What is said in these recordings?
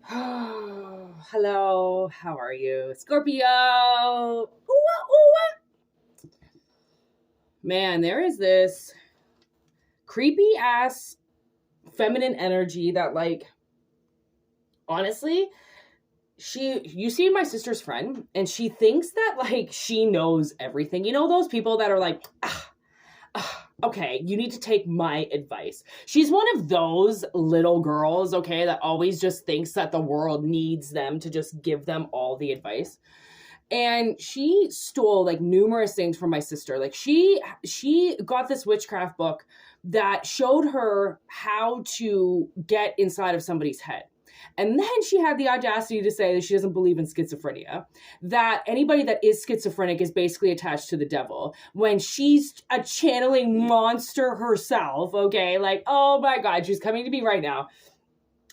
Hello, how are you? Scorpio! Ooh, ooh. Man, there is this creepy ass feminine energy that, like, honestly, you see my sister's friend, and she thinks that, like, she knows everything. You know, those people that are like, okay, you need to take my advice. She's one of those little girls, okay, that always just thinks that the world needs them to just give them all the advice. And she stole like numerous things from my sister. Like she got this witchcraft book that showed her how to get inside of somebody's head. And then she had the audacity to say that she doesn't believe in schizophrenia, that anybody that is schizophrenic is basically attached to the devil, when she's a channeling monster herself, okay? Like, oh my God, she's coming to me right now.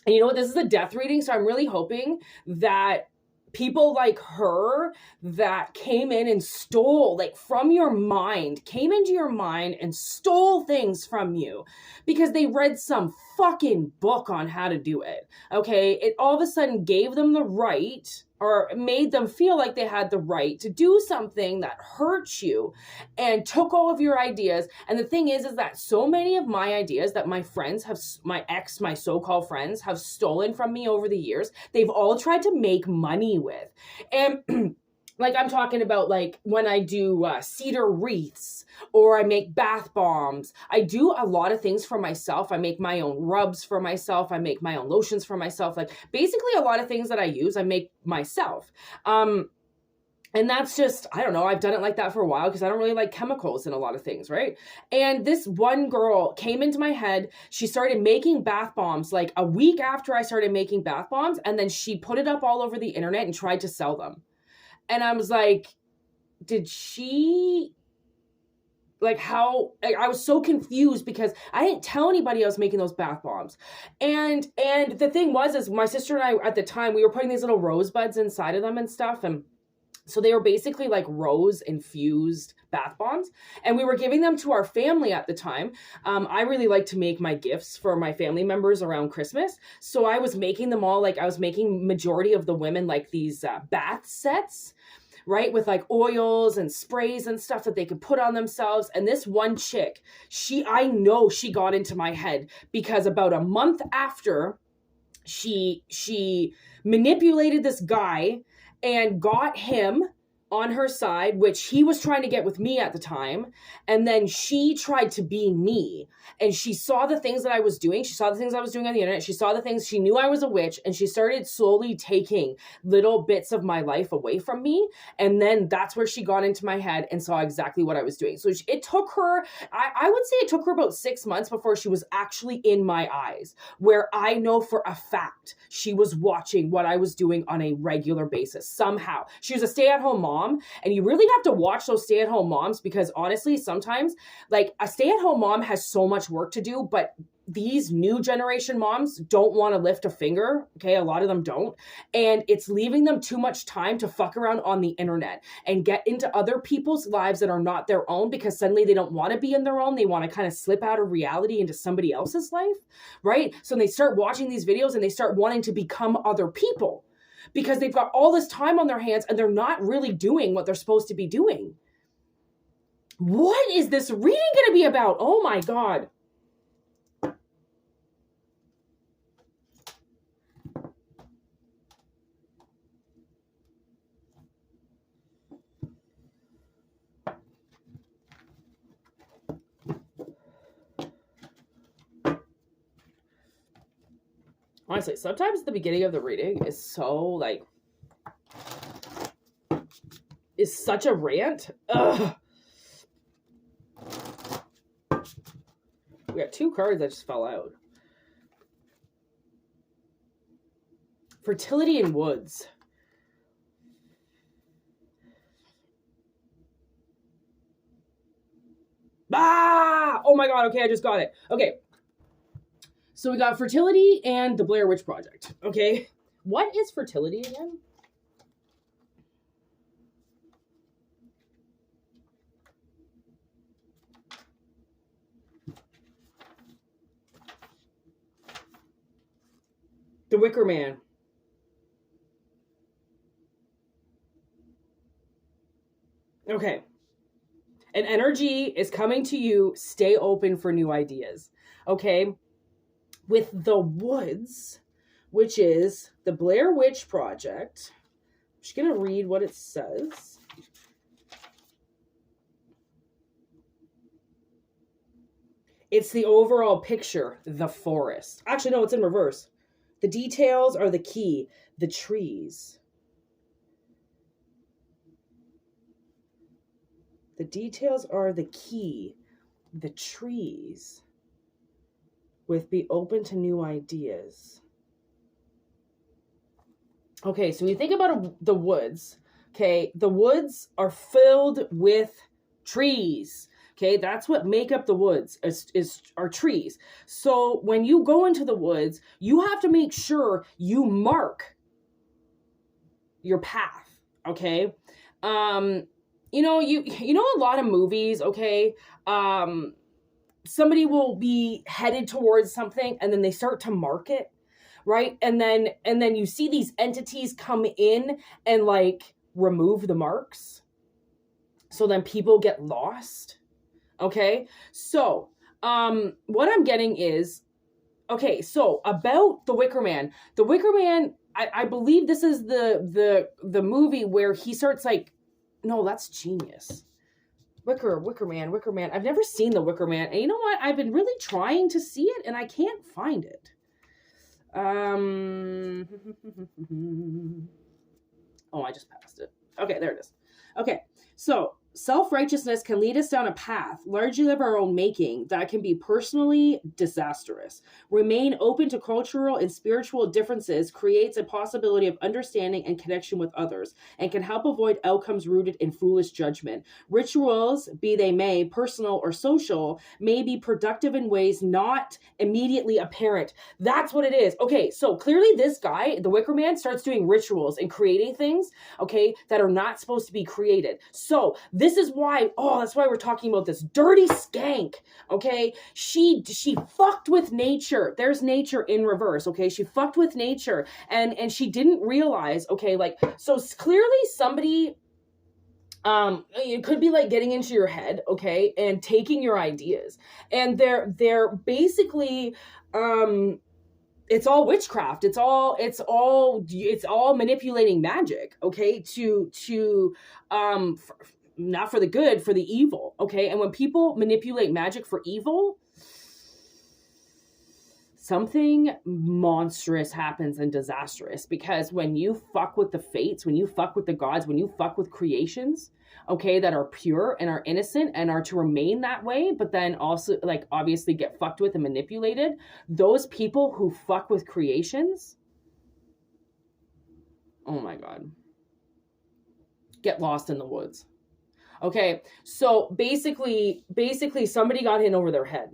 And you know what? This is a death reading, so I'm really hoping that people like her that came in and stole, like, from your mind, came into your mind and stole things from you because they read some fucking book on how to do it. Okay, it all of a sudden gave them the right, or made them feel like they had the right to do something that hurts you, and took all of your ideas. And the thing is that so many of my ideas that my friends have, my so-called friends have stolen from me over the years, they've all tried to make money with. And like, I'm talking about, like, when I do cedar wreaths, or I make bath bombs. I do a lot of things for myself. I make my own rubs for myself. I make my own lotions for myself. Like, basically a lot of things that I use, I make myself. And that's just, I don't know, I've done it like that for a while because I don't really like chemicals in a lot of things, right? And this one girl came into my head. She started making bath bombs like a week after I started making bath bombs, and then she put it up all over the internet and tried to sell them. And I was like, did she, like, how, I was so confused because I didn't tell anybody I was making those bath bombs. And the thing was, is my sister and I, at the time, we were putting these little rosebuds inside of them and stuff. And so they were basically like rose infused bath bombs, and we were giving them to our family at the time. I really like to make my gifts for my family members around Christmas. So I was making them all, like, I was making majority of the women like these bath sets, right? With like oils and sprays and stuff that they could put on themselves. And this one chick, I know she got into my head because about a month after, she manipulated this guy and got him on her side, which he was trying to get with me at the time. And then she tried to be me. And she saw the things that I was doing. She saw the things I was doing on the internet. She saw the things, she knew I was a witch, and she started slowly taking little bits of my life away from me. And then that's where she got into my head and saw exactly what I was doing. So it took her, I would say it took her about 6 months before she was actually in my eyes, where I know for a fact she was watching what I was doing on a regular basis. Somehow she was a stay-at-home mom, and you really have to watch those stay-at-home moms, because honestly, sometimes, like, a stay-at-home mom has so much work to do, but these new generation moms don't want to lift a finger. Okay, a lot of them don't, and it's leaving them too much time to fuck around on the internet and get into other people's lives that are not their own, because suddenly they don't want to be in their own. They want to kind of slip out of reality into somebody else's life, right? So they start watching these videos and they start wanting to become other people, because they've got all this time on their hands and they're not really doing what they're supposed to be doing. What is this reading going to be about? Oh my God. Honestly, sometimes the beginning of the reading is so, like, is such a rant. Ugh. We got 2 cards that just fell out. Fertility in woods. Ah! Oh my God. Okay, I just got it. Okay. So we got fertility and the Blair Witch Project. Okay. What is fertility again? The Wicker Man. Okay. An energy is coming to you. Stay open for new ideas. Okay. With the woods, which is the Blair Witch Project. I'm just going to read what it says. It's the overall picture, the forest. Actually, no, it's in reverse. The details are the key, the trees. The details are the key, the trees. With be open to new ideas. Okay, so when you think about the woods, okay, the woods are filled with trees. Okay, that's what make up the woods is are trees. So when you go into the woods, you have to make sure you mark your path. Okay, you know a lot of movies. Okay, somebody will be headed towards something and then they start to mark it, right? And then you see these entities come in and like remove the marks. So then people get lost. Okay? So, what I'm getting is, okay, so about the Wicker Man. The Wicker Man, I believe this is the movie where he starts like, no, that's genius. Wicker Man. I've never seen the Wicker Man. And you know what? I've been really trying to see it and I can't find it. Oh, I just passed it. Okay, there it is. Okay, so self-righteousness can lead us down a path, largely of our own making, that can be personally disastrous. Remain open to cultural and spiritual differences creates a possibility of understanding and connection with others, and can help avoid outcomes rooted in foolish judgment. Rituals, be they may, personal or social, may be productive in ways not immediately apparent. That's what it is. Okay, so clearly this guy, the Wicker Man, starts doing rituals and creating things, okay, that are not supposed to be created. So this is why, that's why we're talking about this dirty skank, okay? She fucked with nature. There's nature in reverse, okay? She fucked with nature and she didn't realize, okay, like, so clearly somebody, it could be like getting into your head, okay, and taking your ideas. And they're basically, it's all witchcraft. It's all manipulating magic, okay, to not for the good, for the evil, okay? And when people manipulate magic for evil, something monstrous happens and disastrous, because when you fuck with the fates, when you fuck with the gods, when you fuck with creations, okay, that are pure and are innocent and are to remain that way, but then also like obviously get fucked with and manipulated, those people who fuck with creations, oh my God, get lost in the woods. Okay, so basically somebody got in over their head.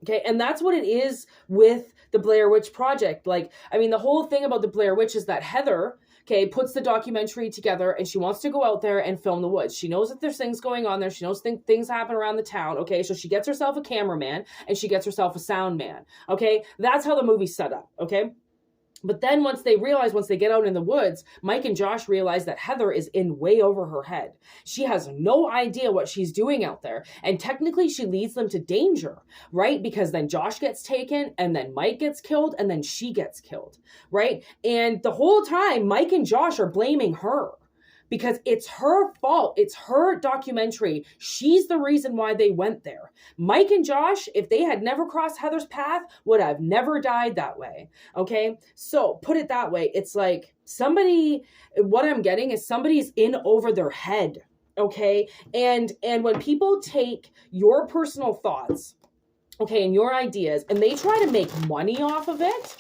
Okay, and that's what it is with the Blair Witch Project. Like, I mean, the whole thing about the Blair Witch is that Heather, okay, puts the documentary together and she wants to go out there and film the woods. She knows that there's things going on there. She knows things happen around the town, okay? So she gets herself a cameraman and she gets herself a sound man, okay? That's how the movie's set up, okay? But then once they get out in the woods, Mike and Josh realize that Heather is in way over her head. She has no idea what she's doing out there. And technically she leads them to danger, right? Because then Josh gets taken and then Mike gets killed and then she gets killed, right? And the whole time Mike and Josh are blaming her, because it's her fault. It's her documentary. She's the reason why they went there. Mike and Josh, if they had never crossed Heather's path, would have never died that way. Okay? So put it that way. It's like what I'm getting is somebody's in over their head. Okay? And when people take your personal thoughts, okay, and your ideas, and they try to make money off of it,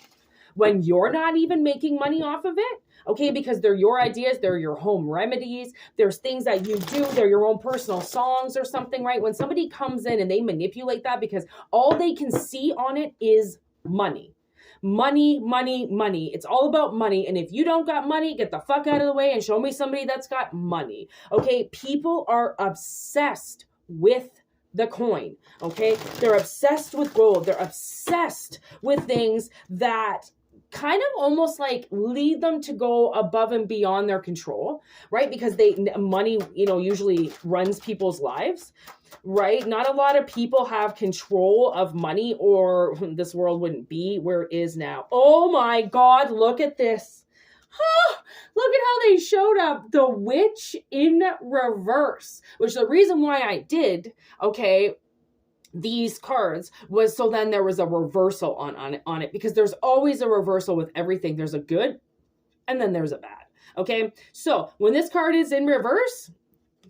when you're not even making money off of it, okay, because they're your ideas, they're your home remedies, there's things that you do, they're your own personal songs or something, right? When somebody comes in and they manipulate that because all they can see on it is money. Money, money, money. It's all about money. And if you don't got money, get the fuck out of the way and show me somebody that's got money. Okay, people are obsessed with the coin, okay? They're obsessed with gold. They're obsessed with things that kind of almost like lead them to go above and beyond their control, right? Because money, usually runs people's lives, right? Not a lot of people have control of money, or this world wouldn't be where it is now. Oh my God, look at this. Look at how they showed up the witch in reverse, which the reason why I did, these cards was so then there was a reversal on it, because there's always a reversal with everything. There's a good and then there's a bad. Okay, so when this card is in reverse,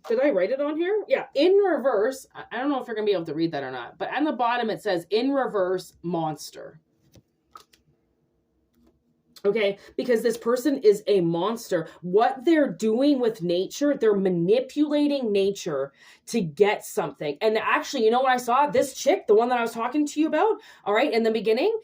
did I write it on here? Yeah, in reverse. I don't know if you're gonna be able to read that or not, but on the bottom it says in reverse monster. Okay, because this person is a monster. What they're doing with nature, they're manipulating nature to get something. And actually, you know what I saw? This chick, the one that I was talking to you about, all right, in the beginning,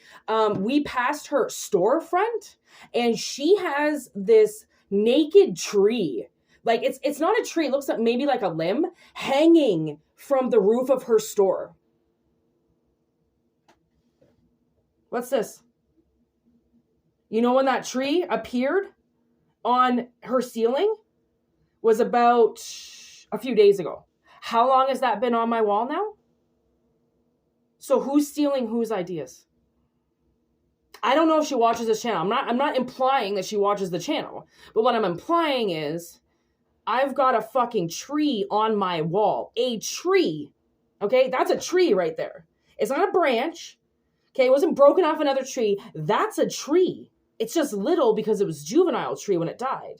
we passed her storefront, and she has this naked tree. Like, it's not a tree. It looks like maybe like a limb hanging from the roof of her store. What's this? You know when that tree appeared on her ceiling was about a few days ago. How long has that been on my wall now? So who's stealing whose ideas? I don't know if she watches this channel. I'm not implying that she watches the channel. But what I'm implying is I've got a fucking tree on my wall. A tree. Okay? That's a tree right there. It's not a branch. Okay? It wasn't broken off another tree. That's a tree. It's just little because it was juvenile tree when it died.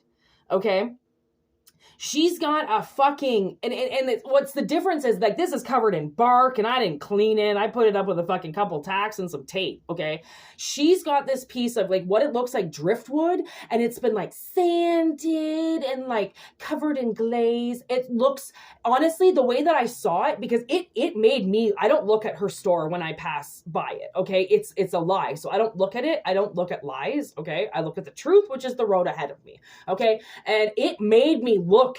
Okay? She's got a fucking, what's the difference is, like, this is covered in bark, and I didn't clean it. I put it up with a fucking couple tacks and some tape, okay? She's got this piece of, like, what it looks like driftwood, and it's been, like, sanded and, like, covered in glaze. It looks, honestly, the way that I saw it, because it made me, I don't look at her store when I pass by it, okay? It's a lie, so I don't look at it. I don't look at lies, okay? I look at the truth, which is the road ahead of me, okay? And it made me look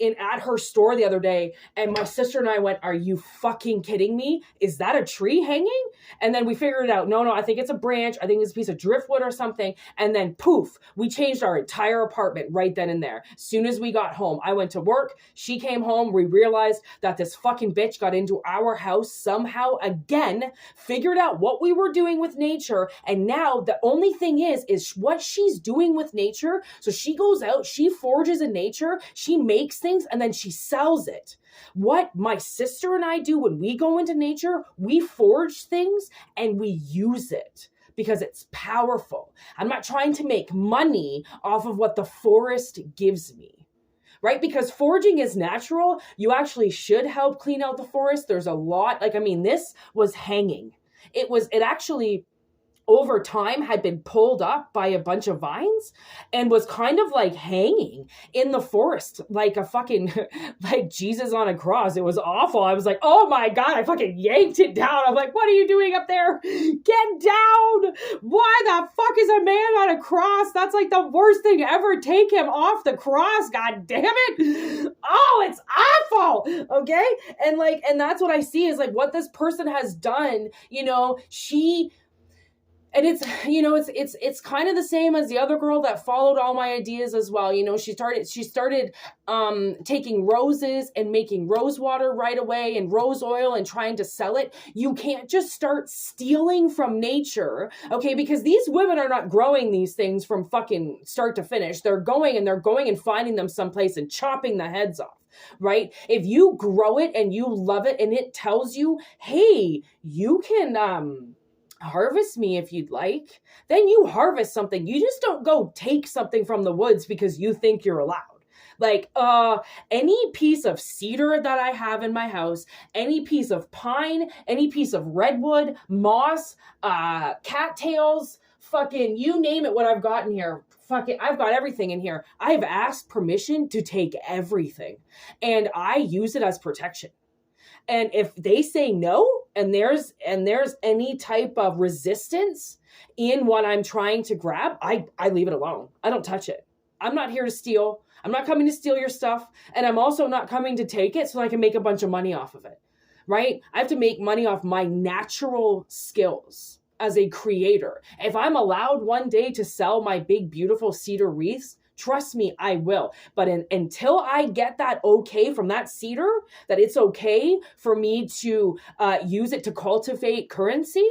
at her store the other day, and my sister and I went, are you fucking kidding me? Is that a tree hanging? And then we figured it out. No, I think it's a branch. I think it's a piece of driftwood or something. And then poof, we changed our entire apartment right then and there. As soon as we got home, I went to work. She came home. We realized that this fucking bitch got into our house somehow again, figured out what we were doing with nature. And now the only thing is what she's doing with nature. So she goes out, she forges in nature, she makes things, and then she sells it. What my sister and I do when we go into nature, we forge things and we use it because it's powerful. I'm not trying to make money off of what the forest gives me, right? Because forging is natural. You actually should help clean out the forest. There's a lot, this was hanging. It actually over time had been pulled up by a bunch of vines and was kind of like hanging in the forest like a fucking, like Jesus on a cross. It was awful. I was like, oh my God, I fucking yanked it down. I'm like, what are you doing up there? Get down. Why the fuck is a man on a cross? That's like the worst thing ever. Take him off the cross. God damn it. Oh, it's awful. Okay. And that's what I see is like what this person has done, and it's kind of the same as the other girl that followed all my ideas as well. She started taking roses and making rose water right away and rose oil and trying to sell it. You can't just start stealing from nature, okay? Because these women are not growing these things from fucking start to finish. They're going and finding them someplace and chopping the heads off. Right? If you grow it and you love it and it tells you, hey, you can harvest me if you'd like, then you harvest something. You just don't go take something from the woods because you think you're allowed. Like, any piece of cedar that I have in my house, any piece of pine, any piece of redwood, moss, cattails, fucking, you name it, what I've got in here. Fucking, I've got everything in here. I've asked permission to take everything, and I use it as protection. And if they say no, and there's any type of resistance in what I'm trying to grab, I leave it alone. I don't touch it. I'm not here to steal. I'm not coming to steal your stuff. And I'm also not coming to take it so I can make a bunch of money off of it, right? I have to make money off my natural skills. as a creator. If I'm allowed one day to sell my big, beautiful cedar wreaths, trust me, I will. But until I get that okay from that cedar, that it's okay for me to use it to cultivate currency,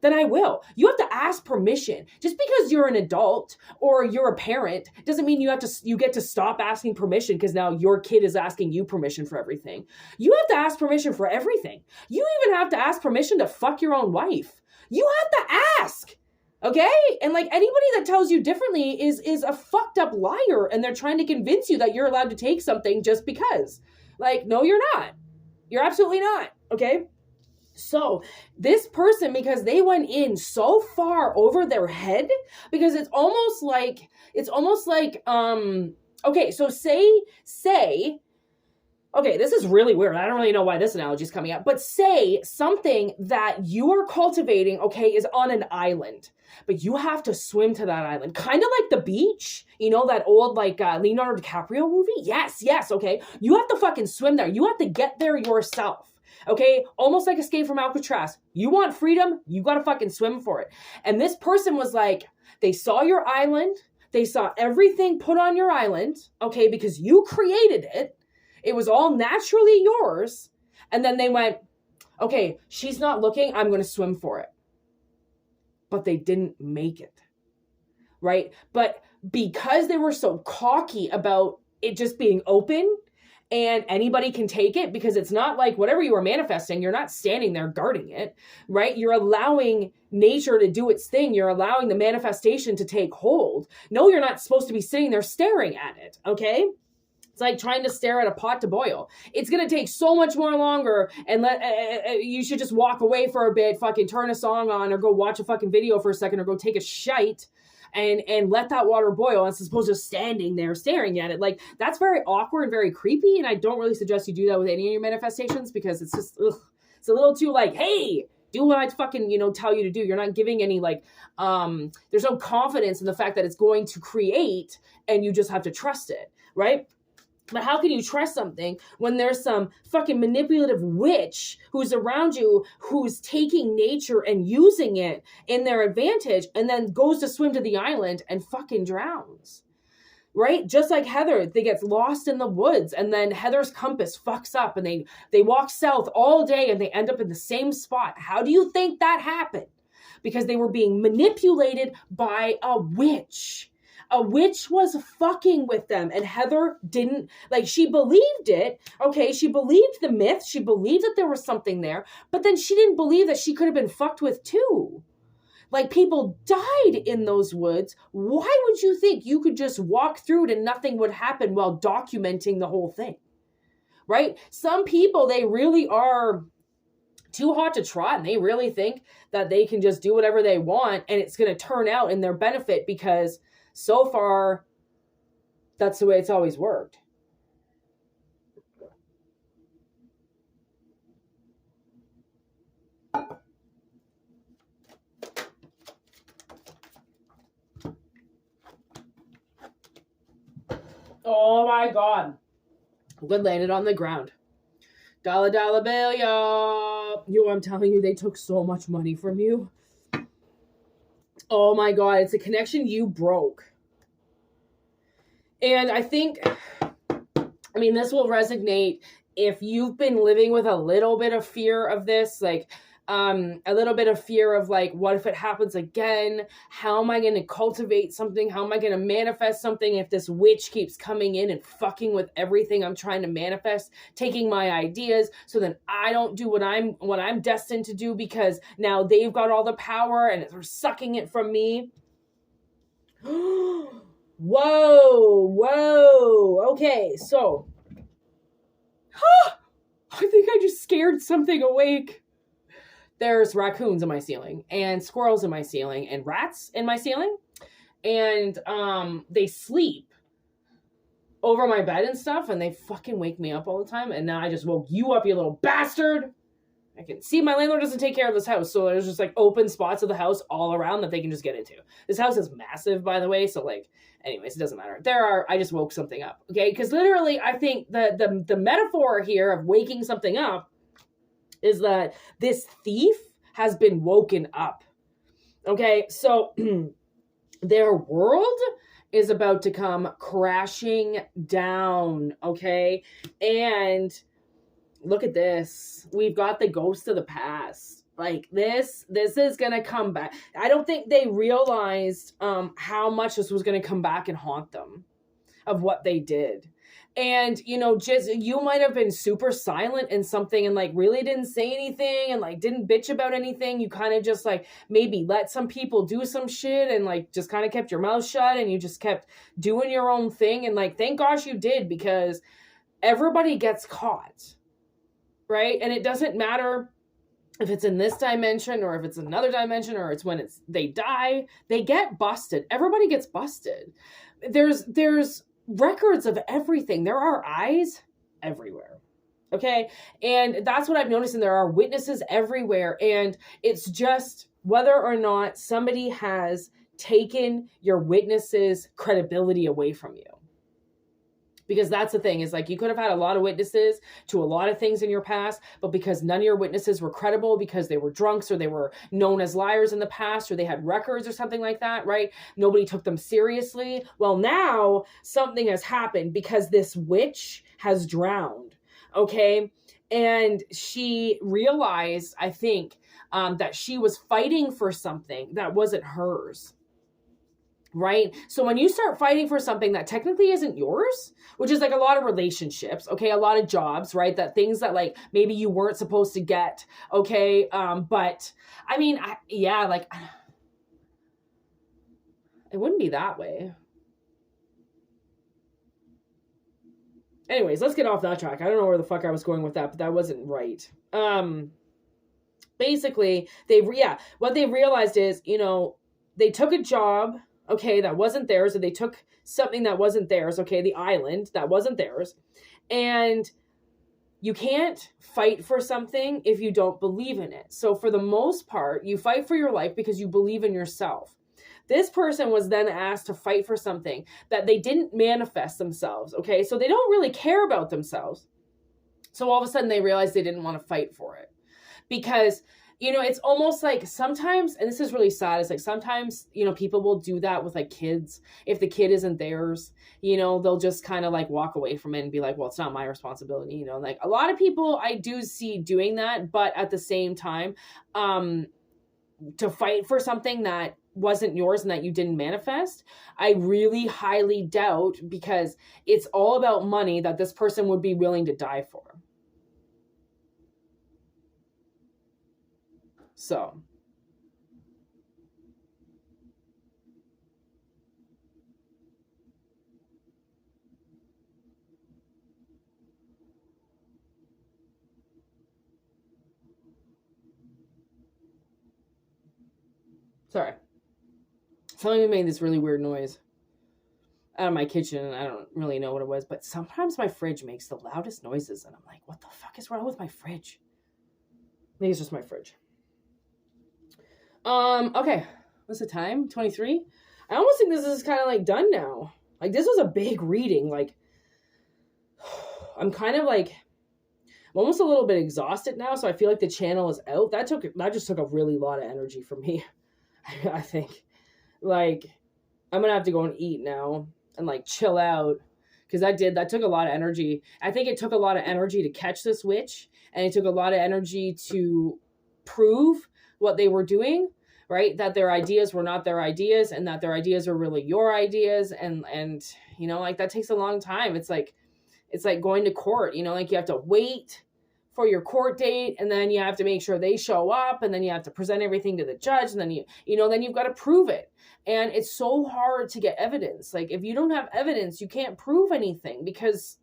then I will. You have to ask permission. Just because you're an adult or you're a parent doesn't mean you get to stop asking permission because now your kid is asking you permission for everything. You have to ask permission for everything. You even have to ask permission to fuck your own wife. You have to ask. Okay? And like anybody that tells you differently is a fucked up liar, and they're trying to convince you that you're allowed to take something just because. Like, no, you're not. You're absolutely not. Okay? So this person, because they went in so far over their head, because it's almost like, okay, so say, okay, this is really weird. I don't really know why this analogy is coming up, but say something that you are cultivating, okay, is on an island, but you have to swim to that island, kind of like the beach, you know, that old like Leonardo DiCaprio movie. Yes. Okay. You have to fucking swim there. You have to get there yourself. Okay, almost like Escape from Alcatraz. You want freedom, you gotta fucking swim for it. And this person was like, they saw your island, they saw everything put on your island, okay, because you created it. It was all naturally yours. And then they went, okay, she's not looking, I'm gonna swim for it. But they didn't make it, right? But because they were so cocky about it just being open, and anybody can take it, because it's not like whatever you are manifesting, you're not standing there guarding it, right? You're allowing nature to do its thing. You're allowing the manifestation to take hold. No, you're not supposed to be sitting there staring at it, okay? It's like trying to stare at a pot to boil. It's going to take so much more longer, and you should just walk away for a bit, fucking turn a song on, or go watch a fucking video for a second, or go take a shite, and let that water boil as opposed to standing there staring at it. Like, that's very awkward and very creepy, and I don't really suggest you do that with any of your manifestations, because it's just, it's a little too like, hey, do what I fucking, tell you to do. You're not giving any like, there's no confidence in the fact that it's going to create, and you just have to trust it, right? But how can you trust something when there's some fucking manipulative witch who's around you, who's taking nature and using it in their advantage, and then goes to swim to the island and fucking drowns, right? Just like Heather, they get lost in the woods, and then Heather's compass fucks up, and they walk south all day, and they end up in the same spot. How do you think that happened? Because they were being manipulated by a witch. A witch was fucking with them, and Heather didn't, like, she believed it, okay? She believed the myth. She believed that there was something there, but then she didn't believe that she could have been fucked with too. Like, people died in those woods. Why would you think you could just walk through it and nothing would happen while documenting the whole thing, right? Some people, they really are too hot to trot, and they really think that they can just do whatever they want, and it's going to turn out in their benefit, because so far, that's the way it's always worked. Oh my God. Good, landed on the ground. Dollar bill, yo. I'm telling you, they took so much money from you. Oh my God, it's a connection you broke. And I think, this will resonate if you've been living with a little bit of fear of this, like a little bit of fear of like, what if it happens again? How am I going to cultivate something? How am I going to manifest something if this witch keeps coming in and fucking with everything I'm trying to manifest, taking my ideas, so then I don't do what I'm destined to do, because now they've got all the power and they're sucking it from me. Whoa. Okay, so I think I just scared something awake. There's raccoons in my ceiling, and squirrels in my ceiling, and rats in my ceiling, and they sleep over my bed and stuff, and they fucking wake me up all the time. And now I just woke you up, you little bastard. I can see my landlord doesn't take care of this house, so there's just like open spots of the house all around that they can just get into. This house is massive, by the way, so like, anyways, it doesn't matter. I just woke something up, okay? Because literally, I think the metaphor here of waking something up is that this thief has been woken up. Okay, so their world is about to come crashing down, okay? And look at this. We've got the ghost of the past. Like this is gonna come back. I don't think they realized how much this was gonna come back and haunt them of what they did. And just you might have been super silent in something and like really didn't say anything and like didn't bitch about anything. You kind of just like maybe let some people do some shit and like just kind of kept your mouth shut and you just kept doing your own thing. And like thank gosh you did, because everybody gets caught, right? And it doesn't matter if it's in this dimension or if it's another dimension or it's when they die, they get busted. Everybody gets busted. There's records of everything. There are eyes everywhere. Okay? And that's what I've noticed, and there are witnesses everywhere. And it's just whether or not somebody has taken your witnesses' credibility away from you. Because that's the thing, is like you could have had a lot of witnesses to a lot of things in your past, but because none of your witnesses were credible, because they were drunks or they were known as liars in the past or they had records or something like that, right? Nobody took them seriously. Well, now something has happened because this witch has drowned, okay? And she realized, I think, that she was fighting for something that wasn't hers. Right? So when you start fighting for something that technically isn't yours, which is like a lot of relationships, okay, a lot of jobs, right? That things that like maybe you weren't supposed to get, okay? But I mean, like it wouldn't be that way. Anyways, let's get off that track. I don't know where the fuck I was going with that, but that wasn't right. Basically, what they realized is, they took a job, okay, that wasn't theirs, and they took something that wasn't theirs, okay, the island that wasn't theirs, and you can't fight for something if you don't believe in it. So for the most part, you fight for your life because you believe in yourself. This person was then asked to fight for something that they didn't manifest themselves, okay, so they don't really care about themselves. So all of a sudden they realized they didn't want to fight for it because it's almost like sometimes, and this is really sad, it's like sometimes, people will do that with like kids. If the kid isn't theirs, they'll just kind of like walk away from it and be like, well, it's not my responsibility, like a lot of people I do see doing that, but at the same time, to fight for something that wasn't yours and that you didn't manifest, I really highly doubt, because it's all about money, that this person would be willing to die for. So, sorry. Something made this really weird noise out of my kitchen, and I don't really know what it was, but sometimes my fridge makes the loudest noises, and I'm like, what the fuck is wrong with my fridge? Maybe it's just my fridge. Okay. What's the time? 23? I almost think this is kind of like done now. Like this was a big reading. Like I'm kind of like, I'm almost a little bit exhausted now. So I feel like the channel is out. That just took a really lot of energy from me. I think like I'm going to have to go and eat now and like chill out. Cause that took a lot of energy. I think it took a lot of energy to catch this witch, and it took a lot of energy to prove what they were doing, right? That their ideas were not their ideas, and that their ideas are really your ideas. And like that takes a long time. It's like going to court, like you have to wait for your court date, and then you have to make sure they show up, and then you have to present everything to the judge, and then then you've got to prove it. And it's so hard to get evidence. Like if you don't have evidence, you can't prove anything, because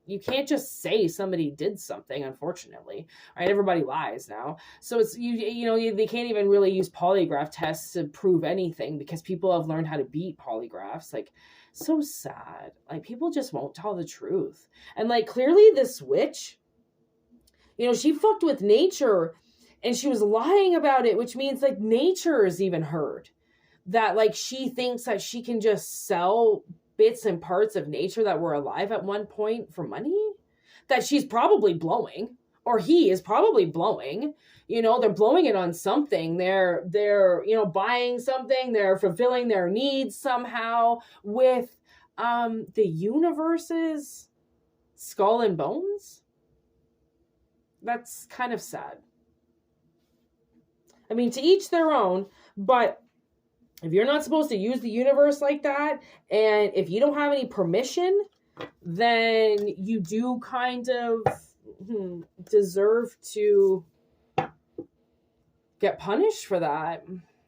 you can't just say somebody did something, unfortunately, right? Everybody lies now. So it's, they can't even really use polygraph tests to prove anything, because people have learned how to beat polygraphs. Like, so sad. Like, people just won't tell the truth. And like, clearly this witch, she fucked with nature, and she was lying about it, which means like nature is even heard. That like she thinks that she can just sell bits and parts of nature that were alive at one point for money, that she's probably blowing, or he is probably blowing, You know, they're blowing it on something. They're, you know, buying something. They're fulfilling their needs somehow with the universe's skull and bones. That's kind of sad. I mean, to each their own, but if you're not supposed to use the universe like that, and if you don't have any permission, then you do kind of deserve to get punished for that,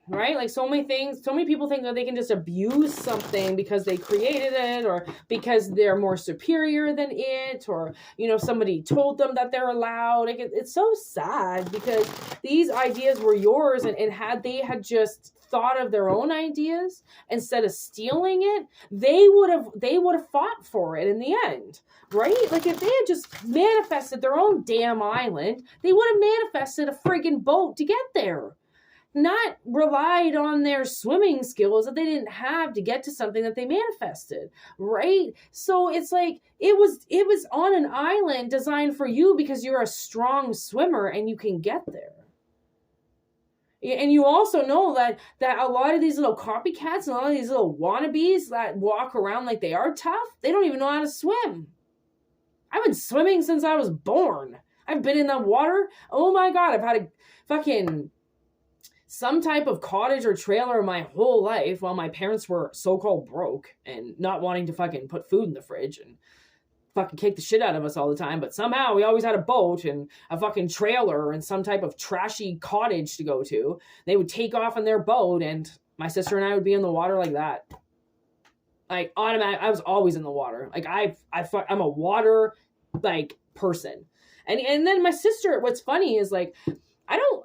right? Like so many things, so many people think that they can just abuse something because they created it, or because they're more superior than it, or, you know, somebody told them that they're allowed. Like it's so sad because these ideas were yours, and had they had just thought of their own ideas instead of stealing it, they would have fought for it in the end, right? Like if they had just manifested their own damn island, they would have manifested a friggin' boat to get there, not relied on their swimming skills that they didn't have to get to something that they manifested, right? So it's like it was on an island designed for you because you're a strong swimmer and you can get there. And you also know that a lot of these little copycats and a lot of these little wannabes that walk around like they are tough, they don't even know how to swim. I've been swimming since I was born. I've been in the water. Oh my God, I've had a fucking some type of cottage or trailer my whole life while my parents were so-called broke and not wanting to fucking put food in the fridge and fucking kick the shit out of us all the time. But somehow we always had a boat and a fucking trailer and some type of trashy cottage to go to. They would take off on their boat and my sister and I would be in the water like that. Like automatic, I was always in the water. Like I'm a water like person. And then my sister, what's funny is like,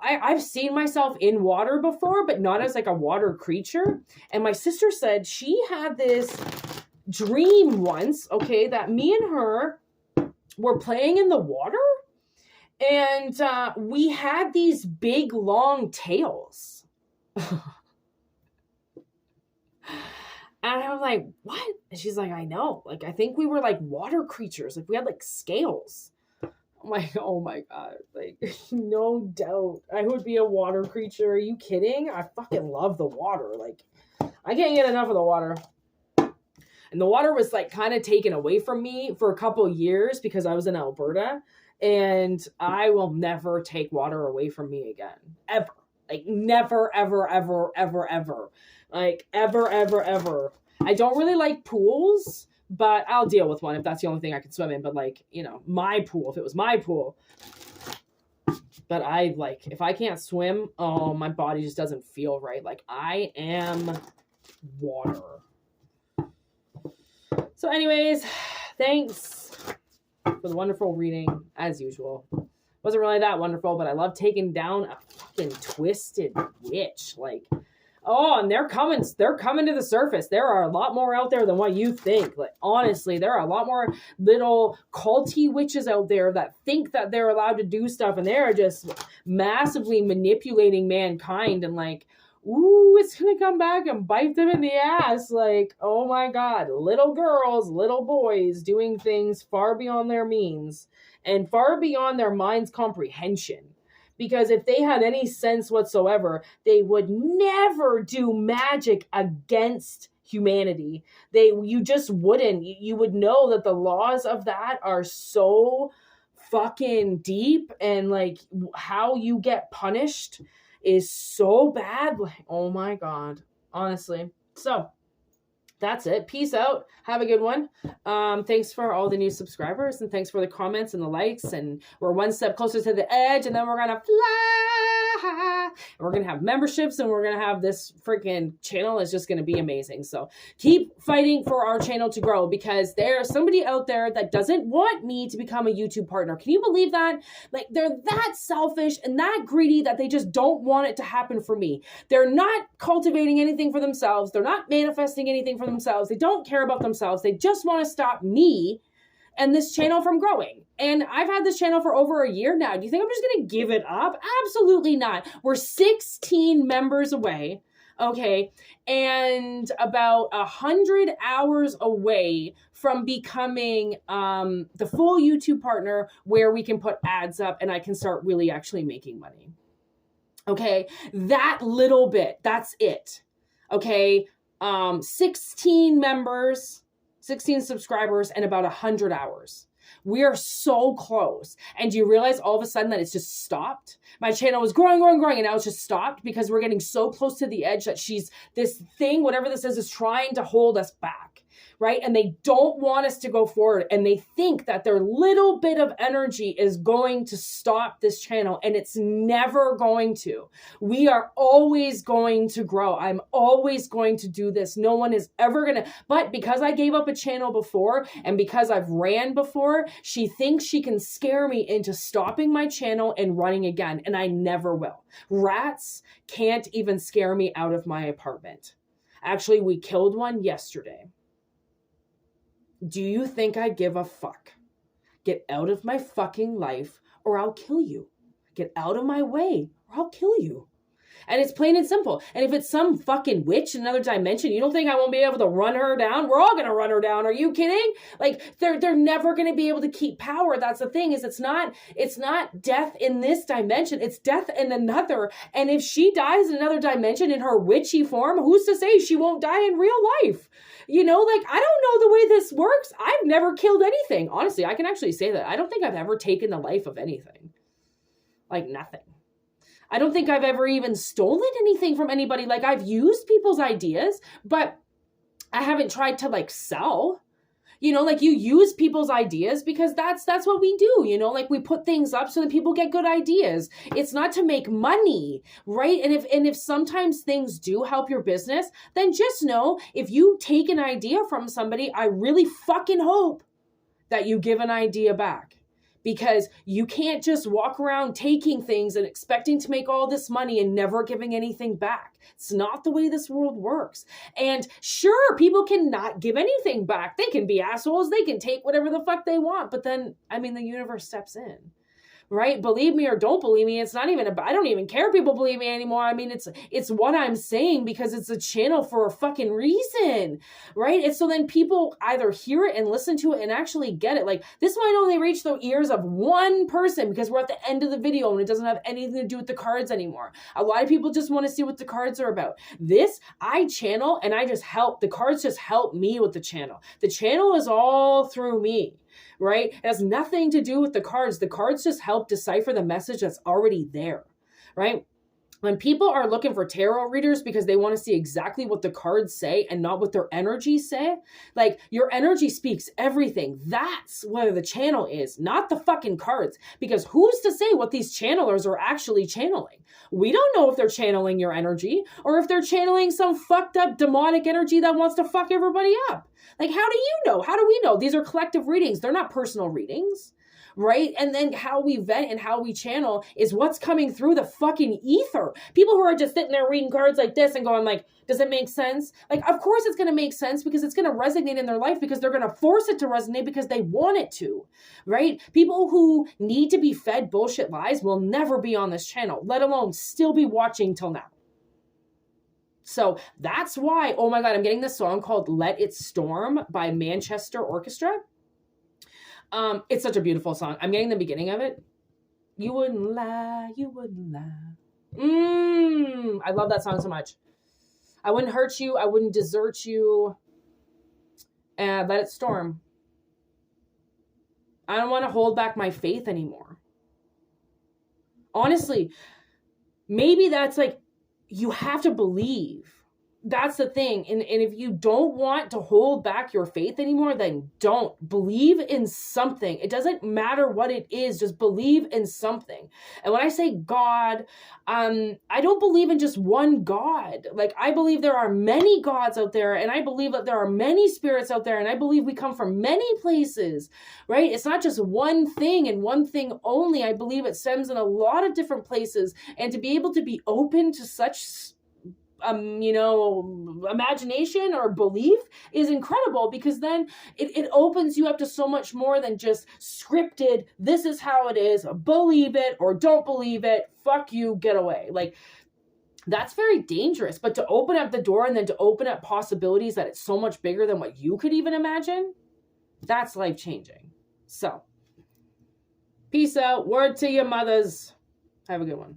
I've seen myself in water before, but not as like a water creature. And my sister said she had this dream once, okay, that me and her were playing in the water, and we had these big long tails. And I was like, what? And she's like, I know. Like, I think we were like water creatures. Like, we had like scales. I'm like, oh my God. Like, no doubt I would be a water creature. Are you kidding? I fucking love the water. Like, I can't get enough of the water. And the water was like kind of taken away from me for a couple years because I was in Alberta, and I will never take water away from me again. Ever. Like never, ever, ever, ever, ever. Like ever, ever, ever. I don't really like pools, but I'll deal with one if that's the only thing I can swim in. But like, you know, my pool, if it was my pool. But I like, if I can't swim, oh, my body just doesn't feel right. Like I am water. So anyways, thanks for the wonderful reading, as usual. Wasn't really that wonderful, but I love taking down a fucking twisted witch. Like, oh, and they're coming to the surface. There are a lot more out there than what you think. Like, honestly, there are a lot more little culty witches out there that think that they're allowed to do stuff, and they're just massively manipulating mankind, and like, ooh, it's gonna come back and bite them in the ass. Like, oh my God, little girls, little boys doing things far beyond their means and far beyond their mind's comprehension. Because if they had any sense whatsoever, they would never do magic against humanity. You just wouldn't. You would know that the laws of that are so fucking deep, and like how you get punished is so bad. Like, oh my God, honestly. So that's it. Peace out. Have a good one. Thanks for all the new subscribers, and thanks for the comments and the likes, and we're one step closer to the edge, and then we're gonna fly, and we're gonna have memberships, and we're gonna have this freaking channel is just gonna be amazing. So keep fighting for our channel to grow, because there's somebody out there that doesn't want me to become a YouTube partner. Can you believe that? Like, they're that selfish and that greedy that they just don't want it to happen for me. They're not cultivating anything for themselves. They're not manifesting anything for themselves. They don't care about themselves. They just want to stop me and this channel from growing. And I've had this channel for over a year now. Do you think I'm just going to give it up? Absolutely not. We're 16 members away, okay, and about 100 hours away from becoming the full YouTube partner where we can put ads up and I can start really actually making money. Okay, that little bit, that's it. Okay, 16 members, 16 subscribers, and about 100 hours. We are so close. And do you realize all of a sudden that it's just stopped? My channel was growing, and now it's just stopped because we're getting so close to the edge that this thing, whatever this is trying to hold us back. Right? And they don't want us to go forward. And they think that their little bit of energy is going to stop this channel. And it's never going to. We are always going to grow. I'm always going to do this. No one is ever going to. But because I gave up a channel before and because I've ran before, she thinks she can scare me into stopping my channel and running again. And I never will. Rats can't even scare me out of my apartment. Actually, we killed one yesterday. Do you think I give a fuck? Get out of my fucking life or I'll kill you. Get out of my way or I'll kill you. And it's plain and simple. And if it's some fucking witch in another dimension, you don't think I won't be able to run her down? We're all going to run her down. Are you kidding? Like they're never going to be able to keep power. That's the thing is it's not death in this dimension. It's death in another. And if she dies in another dimension in her witchy form, who's to say she won't die in real life? You know, like, I don't know the way this works. I've never killed anything. Honestly, I can actually say that. I don't think I've ever taken the life of anything. Like nothing. I don't think I've ever even stolen anything from anybody. Like I've used people's ideas, but I haven't tried to like sell. You know, like you use people's ideas because that's what we do, you know, like we put things up so that people get good ideas. It's not to make money, right? And if sometimes things do help your business, then just know if you take an idea from somebody, I really fucking hope that you give an idea back. Because you can't just walk around taking things and expecting to make all this money and never giving anything back. It's not the way this world works. And sure, people can not give anything back. They can be assholes. They can take whatever the fuck they want. But then, I mean, the universe steps in. Right? Believe me or don't believe me. It's not even I don't even care if people believe me anymore. I mean, it's what I'm saying because it's a channel for a fucking reason. Right? And so then people either hear it and listen to it and actually get it. Like this might only reach the ears of one person because we're at the end of the video and it doesn't have anything to do with the cards anymore. A lot of people just want to see what the cards are about. This, I channel and I just help. The cards just help me with the channel. The channel is all through me. Right? It has nothing to do with the cards. The cards just help decipher the message that's already there, right? When people are looking for tarot readers because they want to see exactly what the cards say and not what their energy say, like your energy speaks everything. That's where the channel is, not the fucking cards. Because who's to say what these channelers are actually channeling? We don't know if they're channeling your energy or if they're channeling some fucked up demonic energy that wants to fuck everybody up. Like, how do you know? How do we know? These are collective readings. They're not personal readings. Right? And then how we vent and how we channel is what's coming through the fucking ether. People who are just sitting there reading cards like this and going like, does it make sense? Like, of course it's going to make sense because it's going to resonate in their life because they're going to force it to resonate because they want it to, right? People who need to be fed bullshit lies will never be on this channel, let alone still be watching till now. So that's why, oh my God, I'm getting this song called Let It Storm by Manchester Orchestra. It's such a beautiful song. I'm getting the beginning of it. You wouldn't lie, you wouldn't lie. I love that song so much. I wouldn't hurt you, I wouldn't desert you. And let it storm. I don't want to hold back my faith anymore. Honestly, maybe that's like, you have to believe. That's the thing. And if you don't want to hold back your faith anymore, then don't. Believe in something. It doesn't matter what it is. Just believe in something. And when I say God, I don't believe in just one God. Like, I believe there are many gods out there, and I believe that there are many spirits out there, and I believe we come from many places, right? It's not just one thing and one thing only. I believe it stems in a lot of different places, and to be able to be open to such imagination or belief is incredible, because then it opens you up to so much more than just scripted, this is how it is, believe it or don't believe it, fuck you, get away. Like, that's very dangerous. But to open up the door and then to open up possibilities that it's so much bigger than what you could even imagine, that's life-changing. So, peace out. Word to your mothers. Have a good one.